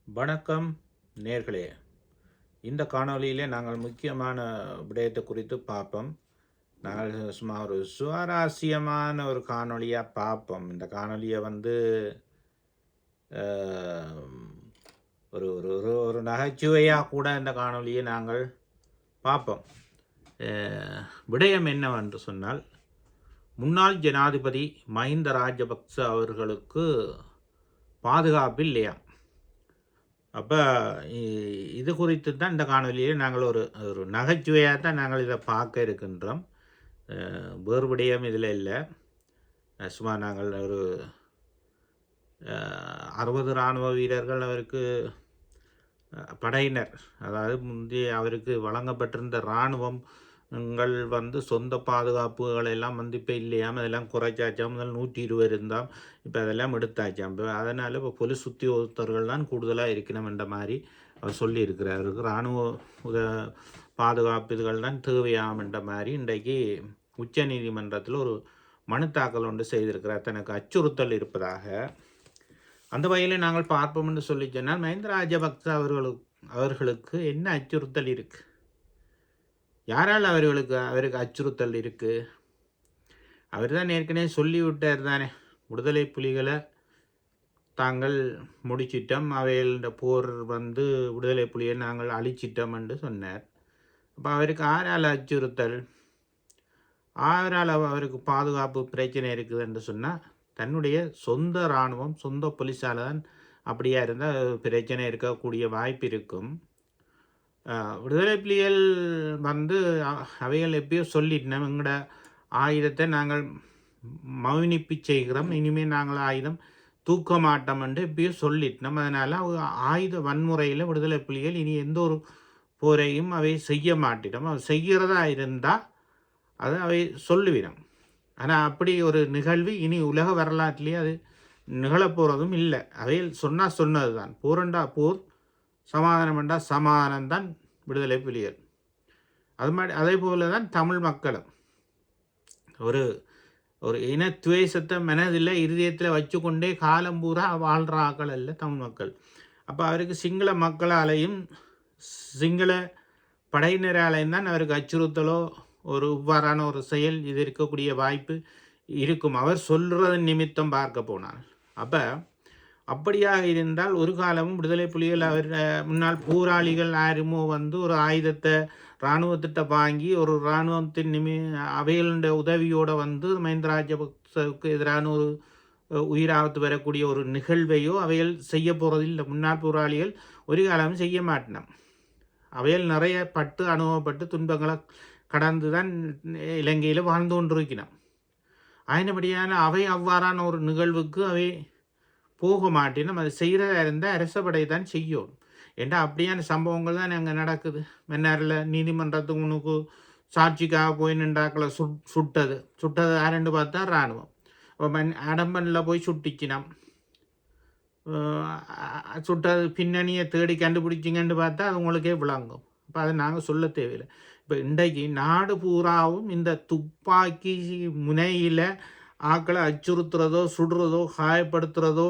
வணக்கம் நேர்களே. இந்த காணொளியிலே நாங்கள் முக்கியமான விடயத்தை குறித்து பார்ப்போம். நாங்கள் சும்மா ஒரு சுவாரஸ்யமான ஒரு காணொளியாக பார்ப்போம். இந்த காணொளியை அஹ், ஒரு ஒரு ஒரு ஒரு நகைச்சுவையாக கூட இந்த காணொளியை நாங்கள் பார்ப்போம். விடயம் என்னவென்று சொன்னால், முன்னாள் ஜனாதிபதி மஹிந்த ராஜபக்ச அவர்களுக்கு பாதுகாப்பு இல்லையா? அப்போ இது குறித்து தான் இந்த காணொலியில் நாங்கள் ஒரு ஒரு நகைச்சுவையாக தான் நாங்கள் இதை பார்க்க இருக்கின்றோம். வேறு விடயம் இதில் இல்லை. சும்மா நாங்கள் ஒரு 60 இராணுவ வீரர்கள் அவருக்கு படையினர், அதாவது முந்தைய அவருக்கு வழங்கப்பட்டிருந்த இராணுவங்கள் சொந்த பாதுகாப்புகள் எல்லாம் இப்போ இல்லையாமல் அதெல்லாம் குறைச்சாச்சாம். முதல் 120 இருந்தால் இப்போ அதெல்லாம் எடுத்தாச்சாம். இப்போ அதனால் இப்போ போலீஸ் உத்தியோகத்தர்கள் தான் கூடுதலாக இருக்கணும் என்ற மாதிரி அவர் சொல்லியிருக்கிறார். அவருக்கு இராணுவ பாதுகாப்பு இதுகள் தான் தேவையாம் என்ற மாதிரி இன்றைக்கு உச்ச நீதிமன்றத்தில் ஒரு மனு தாக்கல் ஒன்று செய்திருக்கிறார். தனக்கு அச்சுறுத்தல் இருப்பதாக. அந்த வகையில் நாங்கள் பார்ப்போம் என்று சொல்லி சொன்னால், மஹிந்த ராஜபக்ச அவர்களுக்கு என்ன அச்சுறுத்தல் இருக்கு? யாரால் அவருக்கு அச்சுறுத்தல் இருக்கு? அவர் தான் ஏற்கனவே சொல்லிவிட்டார் தானே, விடுதலை புலிகளை தாங்கள் முடிச்சிட்டோம், அவைகள போர் விடுதலை புலியை நாங்கள் அழிச்சிட்டோம் என்று சொன்னார். அப்போ அவருக்கு ஆரால் அச்சுறுத்தல்? ஆரால் அவருக்கு பாதுகாப்பு பிரச்சனை இருக்குது என்று சொன்னால், தன்னுடைய சொந்த இராணுவம் சொந்த போலீஸால் தான் அப்படியா இருந்தால் பிரச்சனை இருக்கக்கூடிய வாய்ப்பு இருக்கும். விடுதலை புலிகள் அவைகள் எப்பயோ சொல்லிட்டோம், எங்களோட ஆயுதத்தை நாங்கள் மௌனிப்பு செய்கிறோம், இனிமேல் நாங்கள் ஆயுதம் தூக்க மாட்டோம் என்று எப்பயோ சொல்லிட்டோம். அதனால் ஆயுத வன்முறையில் விடுதலை புலிகள் இனி எந்த ஒரு போரையும் அவை செய்ய மாட்டிட்டோம். அவை செய்கிறதா இருந்தால் அதை அவை சொல்லுவிடும். ஆனால் அப்படி ஒரு நிகழ்வு இனி உலக வரலாற்றிலேயே அது நிகழப்போகிறதும் இல்லை. அவையில் சொன்னது தான், போரண்டா போர், சமாதானம் என்றா சமாதானம் தான் விடுதலை புலிகள். அதே போல தான் தமிழ் மக்களும் ஒரு ஒரு இனத்துவேசத்தை மனதில் இருதயத்தில் வச்சு கொண்டே காலம் பூரா வாழ்கிற ஆக்கள் அல்ல தமிழ் மக்கள். அப்போ அவருக்கு சிங்கள மக்களாலையும் சிங்கள படையினராலையும் தான் அவருக்கு அச்சுறுத்தலோ ஒரு இவ்வாறான ஒரு செயல் இது இருக்கக்கூடிய வாய்ப்பு இருக்கும், அவர் சொல்கிறதன் நிமித்தம் பார்க்க போனால். அப்போ அப்படியாக இருந்தால் ஒரு காலமும் விடுதலை புலிகள் அவர் முன்னாள் போராளிகள் யாருமோ ஒரு ஆயுதத்தை இராணுவத்திட்ட வாங்கி ஒரு இராணுவத்தின் அவைகளுடைய உதவியோடு மஹிந்த ராஜபக்சவுக்கு எதிரான ஒரு உயிராபத்து வரக்கூடிய ஒரு நிகழ்வையோ அவைகள் செய்ய போகிறதில்லை. முன்னாள் போராளிகள் ஒரு காலமும் செய்ய மாட்டினோம். அவைகள் நிறைய அனுபவப்பட்டு துன்பங்களை கடந்து தான் இலங்கையில் வாழ்ந்து கொண்டிருக்கிறோம். ஆயினபடியான அவை அவ்வாறான ஒரு நிகழ்வுக்கு அவை போக மாட்டினோம். அது செய்கிறதா இருந்தால் அரசப்படை தான் செய்யும். ஏன்னா அப்படியான சம்பவங்கள் தான் அங்கே நடக்குது. மன்னாரில் நீதிமன்றத்துக்கு முன்னுக்கு சாட்சிக்காக போய் நின்றாக்களை சுட்டது யாருன்னு பார்த்தா இராணுவம். இப்போ அடம்பனில் போய் சுட்டிச்சினோம். சுட்டது பின்னணியை தேடி கண்டுபிடிச்சிங்கன்னு பார்த்தா அது உங்களுக்கே விளங்கும். இப்போ அதை நாங்கள் சொல்ல தேவையில்லை. இப்போ இன்றைக்கு நாடு பூராவும் இந்த துப்பாக்கி முனையில் ஆக்களை அச்சுறுத்துறதோ சுடுறதோ காயப்படுத்துறதோ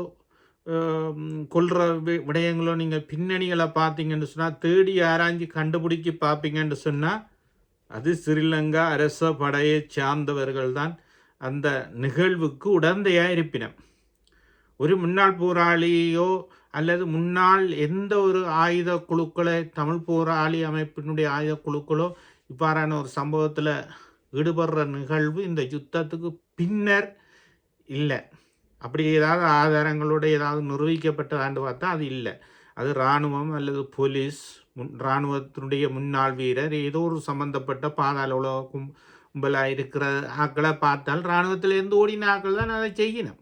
கொள்கிற விடயங்களோ நீங்கள் பின்னணிகளை பார்த்தீங்கன்னு சொன்னால், தேடி ஆராய்ச்சி கண்டுபிடிக்கி பார்ப்பீங்கன்னு சொன்னால், அது ஸ்ரீலங்கா அரச படையை சார்ந்தவர்கள் தான் அந்த நிகழ்வுக்கு உடந்தையாக இருப்பினர். ஒரு முன்னாள் போராளியோ அல்லது முன்னாள் எந்த ஒரு ஆயுத குழுக்களை, தமிழ் போராளி அமைப்பினுடைய ஆயுத குழுக்களோ இவ்வாறான ஒரு சம்பவத்தில் ஈடுபடுற நிகழ்வு இந்த யுத்தத்துக்கு பின்னர் இல்லை. அப்படி ஏதாவது ஆதாரங்களோடு ஏதாவது நிரூபிக்கப்பட்டதான்னு பார்த்தா அது இல்லை. அது இராணுவம் அல்லது போலீஸ், இராணுவத்தினுடைய முன்னாள் வீரர், ஏதோ ஒரு சம்பந்தப்பட்ட பாதாள உலக கும்பலாக இருக்கிற ஆக்களை பார்த்தால் இராணுவத்திலேருந்து ஓடின ஆக்கள் தான் அதை செய்யணும்.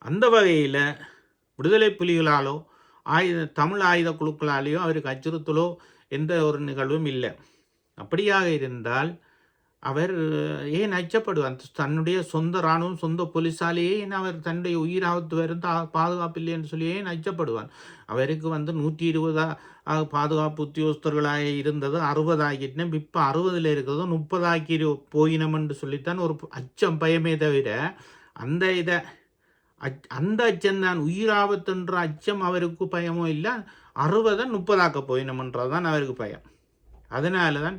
அந்த வகையில் விடுதலை புலிகளாலோ தமிழ் ஆயுத குழுக்களாலேயோ அவருக்கு அச்சுறுத்தலோ எந்த ஒரு நிகழ்வும் இல்லை. அப்படியாக இருந்தால் அவர் ஏன் அச்சப்படுவார்? தன்னுடைய சொந்த இராணுவம் சொந்த போலீஸாலேயே ஏன் அவர் தன்னுடைய உயிராபத்து வரும் பாதுகாப்பு இல்லைன்னு சொல்லி ஏன் அச்சப்படுவார்? அவருக்கு 120 பாதுகாப்பு உத்தியோகஸ்தர்களாக இருந்தது 60 ஆகிட்டோம், இப்போ 60 இருக்கிறதோ 30 ஆக்கி போயினோம்னு சொல்லித்தான் ஒரு அச்சம் பயமே தவிர அந்த அந்த அச்சம்தான் உயிராபத்துன்ற அச்சம் அவருக்கு பயமோ இல்லை. 60 30 போயினோம்ன்றது தான் அவருக்கு பயம். அதனால தான்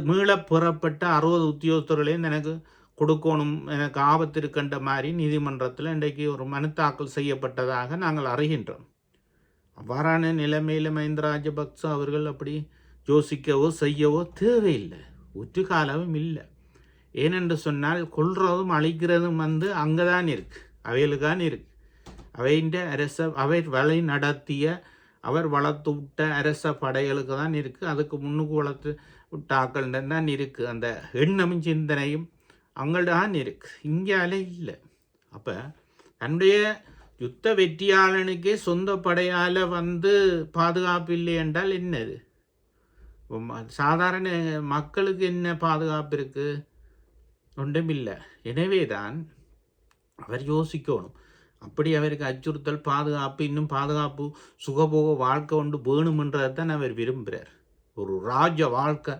மீளப் பெறப்பட்ட 60 உத்தியோகத்தர்களையும் எனக்கு கொடுக்கணும், எனக்கு ஆபத்து இருக்கின்ற மாதிரி நீதிமன்றத்தில் இன்றைக்கு ஒரு மனு தாக்கல் செய்யப்பட்டதாக நாங்கள் அறிகின்றோம். அவ்வாறான நிலைமையில் மஹிந்த ராஜபக்ச அவர்கள் அப்படி யோசிக்கவோ செய்யவோ தேவையில்லை, ஒற்று காலமும் இல்லை. ஏனென்று சொன்னால் கொள்றதும் அழிக்கிறதும் அங்கே தான் இருக்குது, அவைகளுக்கு தான் இருக்குது. அவையின் அவை வழி நடத்திய அவர் வளர்த்து விட்ட அரச படைகளுக்கு தான் இருக்குது. அதுக்கு முன்னுக்கு வளர்த்து விட்ட ஆக்கள் தான் இருக்குது. அந்த எண்ணமும் சிந்தனையும் அங்கள்தான் இருக்குது, இங்கால இல்லை. அப்போ தன்னுடைய யுத்த வெற்றியாளனுக்கே சொந்த படையால் பாதுகாப்பு இல்லை என்றால் என்னது? சாதாரண மக்களுக்கு என்ன பாதுகாப்பு இருக்குது? ஒன்றும் இல்லை. எனவே தான் அவர் யோசிக்கணும். அப்படி அவருக்கு அச்சுறுத்தல், பாதுகாப்பு, இன்னும் பாதுகாப்பு, சுகபோக வாழ்க்கை ஒன்று வேணுமென்றதை தான் அவர் விரும்புகிறார். ஒரு ராஜ வாழ்க்கை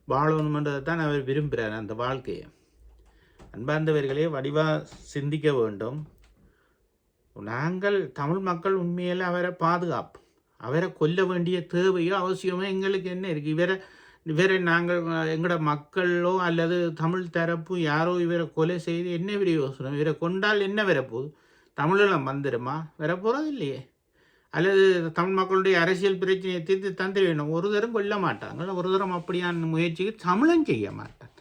வாழணுமென்றதை தான் அவர் விரும்புகிறார். அந்த வாழ்க்கையை அன்பார்ந்தவர்களே வடிவாக சிந்திக்க வேண்டும். நாங்கள் தமிழ் மக்கள் உண்மையில் அவரை பாதுகாப்பு, அவரை கொல்ல வேண்டிய தேவையோ அவசியமோ எங்களுக்கு என்ன இருக்குது? இவரை நாங்கள் எங்களோட மக்களோ அல்லது தமிழ் தரப்பு யாரோ இவரை கொலை செய்து என்ன பிரயோசனம்? இவரை கொண்டால் என்ன வரப்போகுது? தமிழெல்லாம் வந்துடுமா? வரப்போகிறது இல்லையே. அல்லது தமிழ் மக்களுடைய அரசியல் பிரச்சனையை தீர்த்து தந்துட வேணும். ஒரு தரம் கொல்ல மாட்டாங்க, ஒரு தரம் அப்படியான முயற்சிக்கு தமிழும் செய்ய மாட்டாங்க.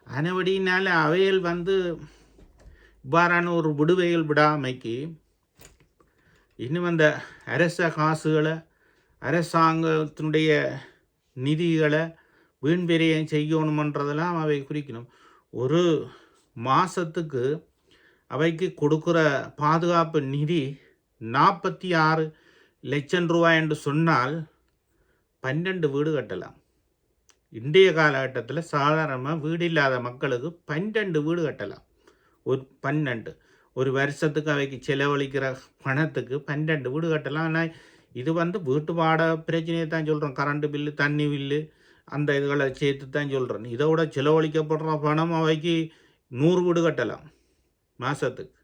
ஆனபடினால அவைகள் இவ்வாறான ஒரு விடுவைகள் விடாமைக்கு இன்னும் அந்த அரச காசுகளை, அரசாங்கத்தினுடைய நிதிகளை வீண்விரயம் செய்யணுமன்றதெல்லாம் அவை குறிக்கணும். ஒரு மாதத்துக்கு அவைக்கு கொடுக்குற பாதுகாப்பு நிதி 46 லட்சம் ரூபாய் என்று சொன்னால் 12 வீடு கட்டலாம். இன்றைய காலகட்டத்தில் சாதாரணமாக வீடு இல்லாத மக்களுக்கு 12 வீடு கட்டலாம். ஒரு 12 ஒரு வருஷத்துக்கு அவைக்கு செலவழிக்கிற பணத்துக்கு 12 வீடு கட்டலாம். ஆனால் இது வீட்டு வாடகை பிரச்சனையை தான் சொல்கிறோம். கரண்ட் பில்லு, தண்ணி பில்லு, அந்த இதுகளை சேர்த்து தான் சொல்கிறேன். இதோட செலவழிக்கப்படுற பணம் அவைக்கு 100 வீடு கட்டலாம் மாதத்துக்கு.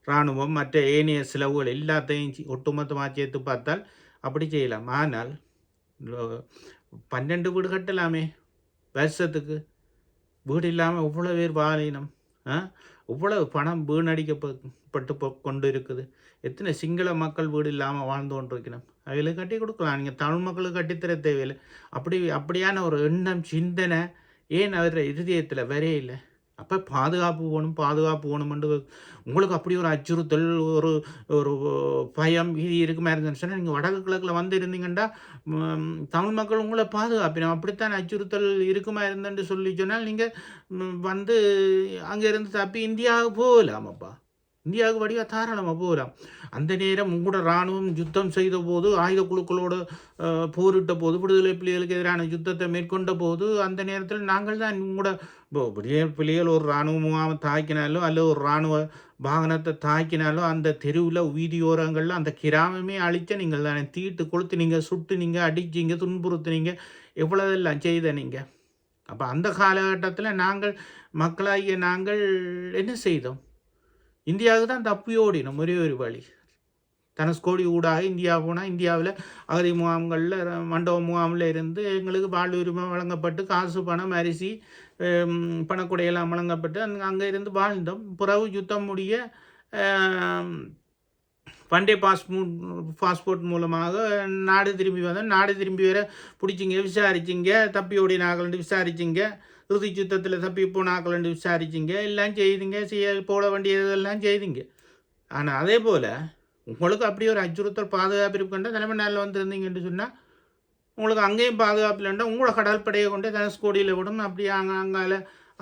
இராணுவம் மற்ற ஏனைய செலவுகள் எல்லாத்தையும் ஒட்டுமொத்தமாக சேர்த்து பார்த்தால் அப்படி செய்யலாம். ஆனால் 12 வீடு கட்டலாமே வருஷத்துக்கு. வீடு இல்லாமல் இவ்வளோ பேர் வாழினம், இவ்வளவு பணம் வீணடிக்கப்பட்டு கொண்டு இருக்குது. எத்தனை சிங்கள மக்கள் வீடு இல்லாமல் வாழ்ந்து கொண்டு இருக்கணும். அவைகளுக்கு கட்டி கொடுக்கலாம். நீங்கள் தமிழ் மக்களுக்கு கட்டித்தர தேவையில்லை. அப்படியான ஒரு எண்ணம், சிந்தனை ஏன் அவர் இருதயத்தில் வரையில்லை? அப்போ பாதுகாப்பு வேணுமென்று உங்களுக்கு அப்படி ஒரு அச்சுறுத்தல், ஒரு ஒரு பயம் இது இருக்குமா இருந்துன்னு சொன்னால் நீங்கள் வடக்கு கிழக்கில் இருந்தீங்கன்னா தமிழ் மக்கள் உங்களை பாதுகாப்பினோம். அப்படித்தான் அச்சுறுத்தல் இருக்குமா இருந்துன்னு சொல்லி சொன்னால் நீங்கள் அங்கே இருந்து தப்பி இந்தியாவுக்கு போகலாமப்பா. இந்தியாவுக்கு வடிவாக தாராளமாக போகலாம். அந்த நேரம் உங்களோட இராணுவம் யுத்தம் செய்த போது, ஆயுத குழுக்களோடு போரிட்ட போது, விடுதலை புலிகளுக்கு எதிரான யுத்தத்தை மேற்கொண்ட போது, அந்த நேரத்தில் நாங்கள் தான் உங்களோட புலிகள் ஒரு இராணுவ முகாமை தாக்கினாலோ அல்லது ஒரு இராணுவ வாகனத்தை தாக்கினாலோ அந்த தெருவில் வீதியோரங்களில் அந்த கிராமமே அழித்த நீங்கள் தானே. தீட்டு கொளுத்து நீங்கள், சுட்டு நீங்கள், அடிச்சிங்க, துன்புறுத்துனீங்க, எவ்வளோதெல்லாம் செய்த நீங்கள். அப்போ அந்த காலகட்டத்தில் நாங்கள் மக்களாகிய நாங்கள் என்ன செய்தோம்? இந்தியாவுக்கு தான் தப்பி ஓடினோம். ஒரே ஒரு வழி, தனுஷ்கோடி ஊடாக இந்தியா போனால் இந்தியாவில் அகதி முகாம்களில், மண்டப முகாமில் இருந்து எங்களுக்கு வாழ்வுரிமை வழங்கப்பட்டு காசு, பணம், அரிசி, பணக்குடையெல்லாம் வழங்கப்பட்டு அங்கே இருந்து வாழ்ந்தோம். பிறகு யுத்தம் முடிய பண்டே பாஸ்போர்ட் மூலமாக நாடு திரும்பி வந்தோம். நாடு திரும்பி வர பிடிச்சிங்க, விசாரிச்சிங்க, தப்பி ஓடினாக்கள்னு விசாரிச்சிங்க, இறுதி யுத்தத்தில் தப்பி போனாக்கள்னு விசாரிச்சிங்க, எல்லாம் செய்திங்க, போட வேண்டியதெல்லாம் செய்திங்க. ஆனால் அதே போல் உங்களுக்கு அப்படி ஒரு அச்சுறுத்தல், பாதுகாப்பு இருக்குன்ற தலைமை நாளில் வந்துருந்தீங்கன்னு சொன்னால் உங்களுக்கு அங்கேயும் பாதுகாப்பு இல்லைன்னா உங்களோட கடற்படையை கொண்டு தனுஷ்கோடியில் விடணும். அப்படியே அங்கால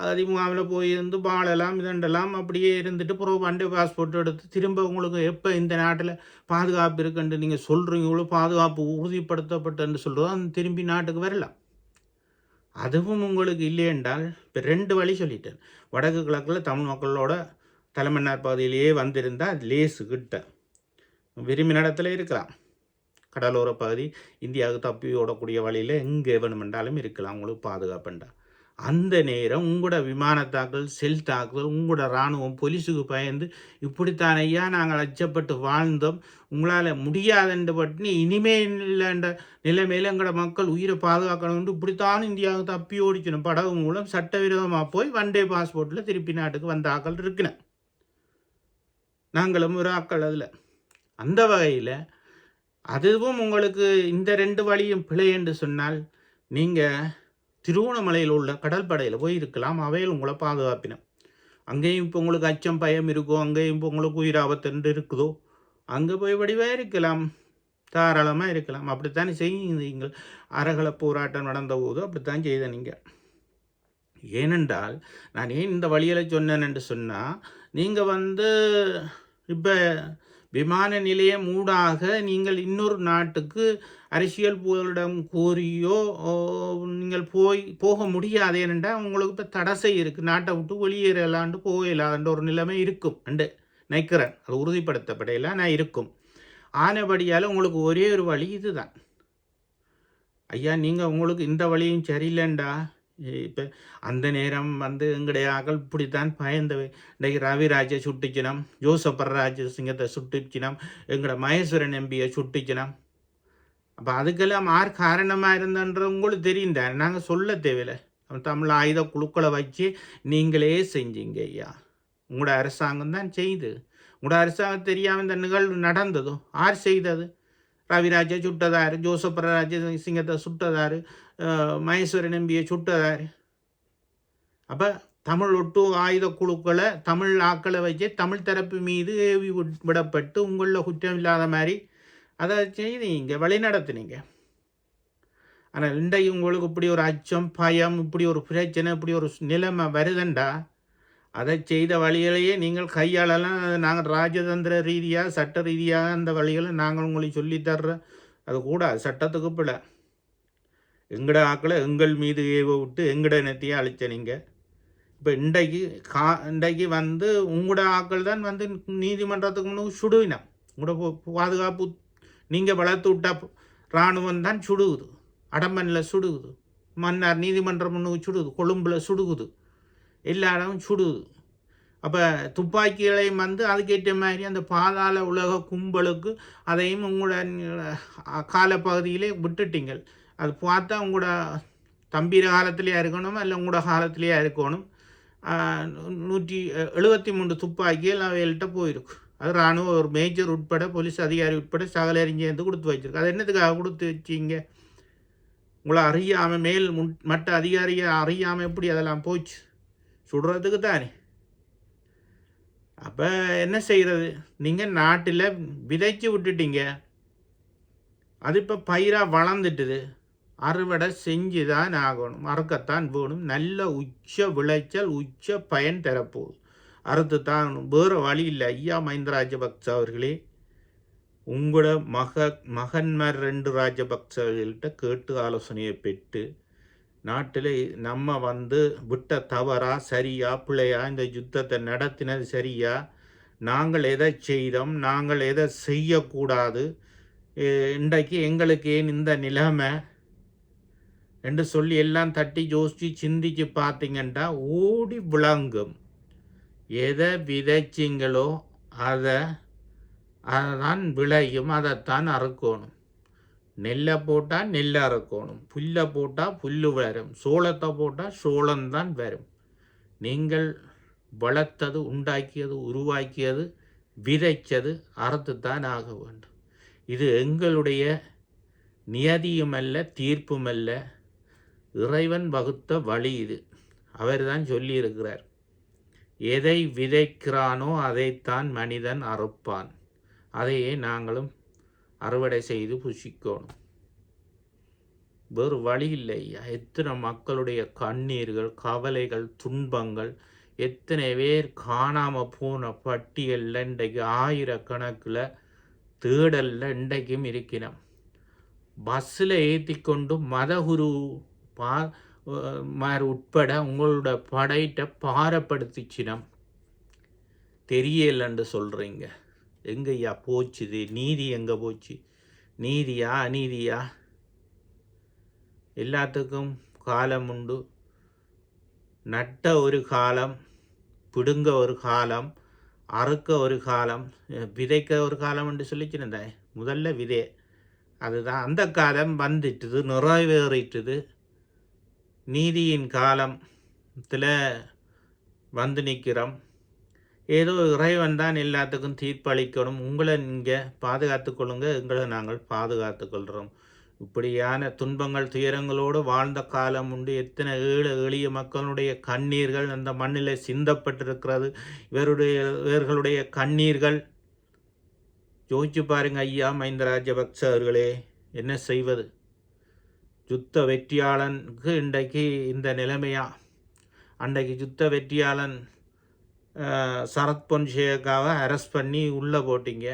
அதிமுகவில் போய் இருந்து வாழலாம், இதண்டெல்லாம் அப்படியே இருந்துட்டு பிறகு வண்டி பாஸ்போர்ட் எடுத்து திரும்ப உங்களுக்கு எப்போ இந்த நாட்டில் பாதுகாப்பு இருக்குன்னு நீங்கள் சொல்கிறீங்களோ, பாதுகாப்பு உறுதிப்படுத்தப்பட்டுன்னு சொல்கிறதோ அந்த திரும்பி நாட்டுக்கு வரலாம். அதுவும் உங்களுக்கு இல்லை என்றால் இப்போ 2 வழி சொல்லிட்டேன். வடக்கு கிழக்கில் தமிழ் மக்களோட தலைமன்னார் பகுதியிலேயே வந்திருந்தால் லேசு கிட்ட விரும்பின இடத்துல இருக்கலாம். கடலோர பகுதி இந்தியாவுக்கு தப்பி ஓடக்கூடிய வழியில் எங்கே வேணுமென்றாலும் இருக்கலாம் உங்களுக்கு பாதுகாப்புண்டா. அந்த நேரம் உங்களோட விமானத்தாக்கள் செல் தாக்குதல் உங்களோட இராணுவம் போலீஸுக்கு பயந்து இப்படித்தான் ஐயா நாங்கள் அச்சப்பட்டு வாழ்ந்தோம் உங்களால் முடியாதுன்ற பட்டு இனிமேல் இல்லைன்ற நிலைமையில் எங்களோட மக்கள் உயிரை பாதுகாக்கணும்னு இப்படித்தான் இந்தியாவுக்கு தப்பி ஓடிக்கணும் படகு மூலம் சட்டவிரோதமாக போய் ஒன்-டே பாஸ்போர்ட்டில் திருப்பி நாட்டுக்கு வந்த ஆக்கள் இருக்கிறேன். நாங்களும் ஒரு ஆக்கள் அதில். அந்த வகையில் அதுவும் உங்களுக்கு இந்த 2 வழியும் பிழை என்று சொன்னால் நீங்கள் திருவோணமலையில் உள்ள கடற்படையில் போய் இருக்கலாம். அவையில் உங்களை பாதுகாப்பினம். அங்கேயும் இப்போ உங்களுக்கு அச்சம் பயம் இருக்கோ, அங்கேயும் இப்போ உங்களுக்கு உயிர் ஆபத்து இருக்குதோ, அங்கே போய் வடிவாக இருக்கலாம், தாராளமாக இருக்கலாம். அப்படித்தான் செய்யுங்கள். அரகல போராட்டம் நடந்த போது அப்படித்தான் செய்த நீங்கள். ஏனென்றால் நான் ஏன் இந்த வழியில் சொன்னேன் என்று சொன்னால், நீங்கள் இப்போ விமான நிலையம் ஊடாக நீங்கள் இன்னொரு நாட்டுக்கு அரசியல் போரிடம் கோரியோ நீங்கள் போக முடியாது. ஏனென்றால் உங்களுக்கு இப்போ தடசை இருக்குது, நாட்டை விட்டு வெளியேறலாண்டு போகலான்ற ஒரு நிலைமை இருக்கும் என்று நினைக்கிறேன். அது உறுதிப்படுத்தப்படையில நான் இருக்கும். ஆனபடியால் உங்களுக்கு ஒரே ஒரு வழி இதுதான். ஐயா நீங்கள் உங்களுக்கு இந்த வழியும் சரியில்லைண்டா, இப்போ அந்த நேரம் எங்களுடைய ஆக்கள் இப்படித்தான் பயந்தவை. இன்றைக்கு ரவிராஜை சுட்டிச்சினம், ஜோசப்பர் ராஜசிங்கத்தை சுட்டிச்சினம், எங்களோட மகேஸ்வரன் எம்பியை சுட்டிச்சினம். அப்போ அதுக்கெல்லாம் ஆறு காரணமாக இருந்தன்ற உங்களுக்கு தெரியுண்டா, நாங்கள் சொல்ல தேவையில்லை. தமிழ் ஆயுத குழுக்களை வச்சு நீங்களே செஞ்சீங்க ஐயா. உங்களோட அரசாங்கம் தான் செய்து. உங்களோட அரசாங்கம் தெரியாமல் இந்த நிகழ்வு நடந்ததோ ஆர் செய்தது? ரவிராஜை சுட்டதாரு, ஜோசப்பர் ராஜசிங்கத்தை சுட்டதாரு, மகேஸ்வரன் எம்பியை சுட்டதாரு. அப்போ தமிழ் ஒட்டு ஆயுத குழுக்களை தமிழ் ஆக்களை வச்சு தமிழ் தரப்பு மீது ஏவி விடப்பட்டு உங்களில் குற்றம் இல்லாத மாதிரி அதை செய்தீங்க, வழி நடத்துனீங்க. ஆனால் இன்றைக்கு உங்களுக்கு இப்படி ஒரு அச்சம் பயம், இப்படி ஒரு பிரச்சனை, இப்படி ஒரு நிலைமை வருதுண்டா, அதை செய்த வழிகளையே நீங்கள் கையாளலாம். நாங்கள் ராஜதந்திர ரீதியாக சட்ட ரீதியாக அந்த வழிகளை நாங்கள் உங்களுக்கு சொல்லித்தர்ற அது கூட சட்டத்துக்கு பிள்ளை. எங்கட ஆக்களை எங்கள் மீது ஏவ விட்டு எங்கட இனத்தையே அழிச்ச நீங்கள். இப்போ இன்றைக்கு உங்களோட ஆக்கள் தான் நீதிமன்றத்துக்கு முன்னாடி சுடுவினம். உங்களோட பாதுகாப்பு நீங்கள் வளர்த்து விட்டா இராணுவம் தான் சுடுகுது, அடம்பனில் சுடுகுது, மன்னார் நீதிமன்றம் முன்னுக்கு சுடுகுது, கொழும்பில் சுடுகுது, எல்லா இடமும் சுடுகுது. அப்போ துப்பாக்கிகளையும் அதுக்கேற்ற மாதிரி அந்த பாதாள உலக கும்பலுக்கு அதையும் உங்களோட காலப்பகுதியிலே விட்டுட்டீங்கள். அது பார்த்தா உங்களோட தம்பீர காலத்திலேயே இருக்கணும், இல்லை உங்களோட காலத்திலேயே இருக்கணும். 173 துப்பாக்கிகள் அவைகள்கிட்ட போயிருக்கு. அது இராணுவ ஒரு மேஜர் உட்பட போலீஸ் அதிகாரி உட்பட சகல அறிஞர்ந்து கொடுத்து வச்சிருக்கு. அது என்னத்துக்காக கொடுத்து வச்சிங்க? உங்களை அறியாமல் மேல் மற்ற அதிகாரியை அறியாமல் எப்படி அதெல்லாம் போச்சு? சுடுறதுக்கு தானே. அப்போ என்ன செய்கிறது? நீங்கள் நாட்டில் விதைச்சி விட்டுட்டீங்க, அது இப்போ பயிராக வளர்ந்துட்டுது, அறுவடை செஞ்சு தான் ஆகணும், அறுக்கத்தான் வேணும். நல்ல உச்ச விளைச்சல் உச்ச பயன் தரப்போகுது, அறுத்து தான் வேறு வழி இல்லை. ஐயா மஹிந்த ராஜபக்ச அவர்களே, உங்களோட மகன்மார் 2 ராஜபக்சவர்கள்ட்ட கேட்டு ஆலோசனையை பெற்று நாட்டில் நம்ம விட்ட தவறா சரியா பிள்ளையா, இந்த யுத்தத்தை நடத்தினது சரியா, நாங்கள் எதை செய்தோம், நாங்கள் எதை செய்யக்கூடாது, இன்றைக்கு எங்களுக்கு ஏன் இந்த நிலைமை என்று சொல்லி எல்லாம் தட்டி யோசித்து சிந்திச்சு பார்த்தீங்கன்னா ஓடி விளங்கும். எதை விதைச்சிங்களோ அதான் விளையும், அதைத்தான் அறுக்கணும். நெல்லை போட்டால் நெல்லை அறுக்கணும், புல்லை போட்டால் புல்லு வரும், சோளத்தை போட்டால் சோளம்தான் வரும். நீங்கள் வளர்த்தது, உண்டாக்கியது, உருவாக்கியது, விதைச்சது அறுத்துத்தான் ஆக வேண்டும். இது எங்களுடைய நியதியுமல்ல, தீர்ப்புமல்ல, இறைவன் வகுத்த வழி இது. அவர் தான் சொல்லியிருக்கிறார், எதை விதைக்கிறானோ அதைத்தான் மனிதன் அறுப்பான். அதையே நாங்களும் அறுவடை செய்து புசிக்கணும். வேறு வழி இல்லை. எத்தனை மக்களுடைய கண்ணீர்கள், கவலைகள், துன்பங்கள், எத்தனை பேர் காணாமல் போன பட்டியலில் இன்றைக்கு ஆயிரக்கணக்கில் தேடலில் இன்றைக்கும் இருக்கிறோம். பஸ்ஸில் ஏற்றி கொண்டு மதகுரு உட்பட உங்களோட படையிட்ட பாரப்படுத்திச்சினம் தெரியலன்னு சொல்கிறீங்க. எங்கய்யா போச்சுது நீதி? எங்கே போச்சு? நீதியா அநீதியா? எல்லாத்துக்கும் காலம் உண்டு. நட்ட ஒரு காலம், பிடுங்க ஒரு காலம், அறுக்க ஒரு காலம், விதைக்க ஒரு காலம் என்று சொல்லிச்சிருந்தேன். முதல்ல விதை. அதுதான் அந்த காலம் வந்துட்டுது, நிறைவேறிட்டுது. நீதியின் காலத்தில் வந்து நிற்கிறோம். ஏதோ இறைவன் தான் எல்லாத்துக்கும் தீர்ப்பளிக்கணும். உங்களை நீங்கள் பாதுகாத்து கொள்ளுங்க, எங்களை நாங்கள் பாதுகாத்து கொள்கிறோம். இப்படியான துன்பங்கள் துயரங்களோடு வாழ்ந்த காலம் உண்டு. எத்தனை எளிய மக்களுடைய கண்ணீர்கள் அந்த மண்ணில் சிந்தப்பட்டிருக்கிறது. இவர்களுடைய கண்ணீர்கள் யோசிச்சு பாருங்க ஐயா மஹிந்த ராஜபக்ச அவர்களே, என்ன செய்வது? யுத்த வெற்றியாளனுக்கு இன்றைக்கு இந்த நிலைமையா? அன்றைக்கு யுத்த வெற்றியாளன் சரத் பொன்சேகாவை அரெஸ்ட் பண்ணி உள்ளே போட்டிங்க.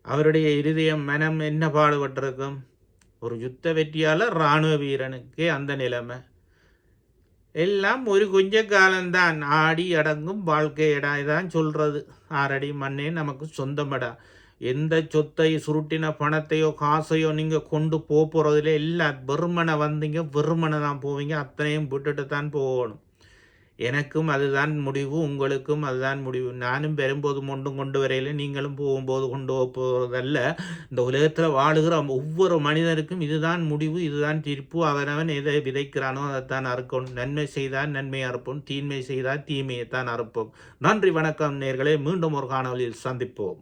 அவருடைய இருதயம் மனம் என்ன பாடுபட்டிருக்கும்? ஒரு யுத்த வெற்றியாளர் இராணுவ வீரனுக்கே அந்த நிலைமை. எல்லாம் ஒரு கொஞ்ச காலம்தான். ஆடி அடங்கும் வாழ்க்கையடா இதான் சொல்கிறது. 6 அடி மண்ணே நமக்கு சொந்தமடா. எந்த சொத்தை சுருட்டின பணத்தையோ காசையோ நீங்கள் கொண்டு போகிறதுல எல்லாம் வெறுமனை வந்தீங்க, வெறுமனை தான் போவீங்க. அத்தனையும் விட்டுட்டு தான் போகணும். எனக்கும் அதுதான் முடிவு, உங்களுக்கும் அதுதான் முடிவு. நானும் பெறும்போது ஒன்றும் கொண்டு வரையில, நீங்களும் போகும்போது கொண்டு போகிறதல்ல. இந்த உலகத்தில் வாழுகிற ஒவ்வொரு மனிதனுக்கும் இதுதான் முடிவு, இதுதான் தீர்ப்பு. அவனவன் எதை விதைக்கிறானோ அதைத்தான் அறுக்கணும். நன்மை செய்தால் நன்மையை அறுப்போம், தீன்மை செய்தால் தீமையைத்தான் அறுப்போம். நன்றி, வணக்கம் நேயர்களே. மீண்டும் ஒரு காணொலியில் சந்திப்போம்.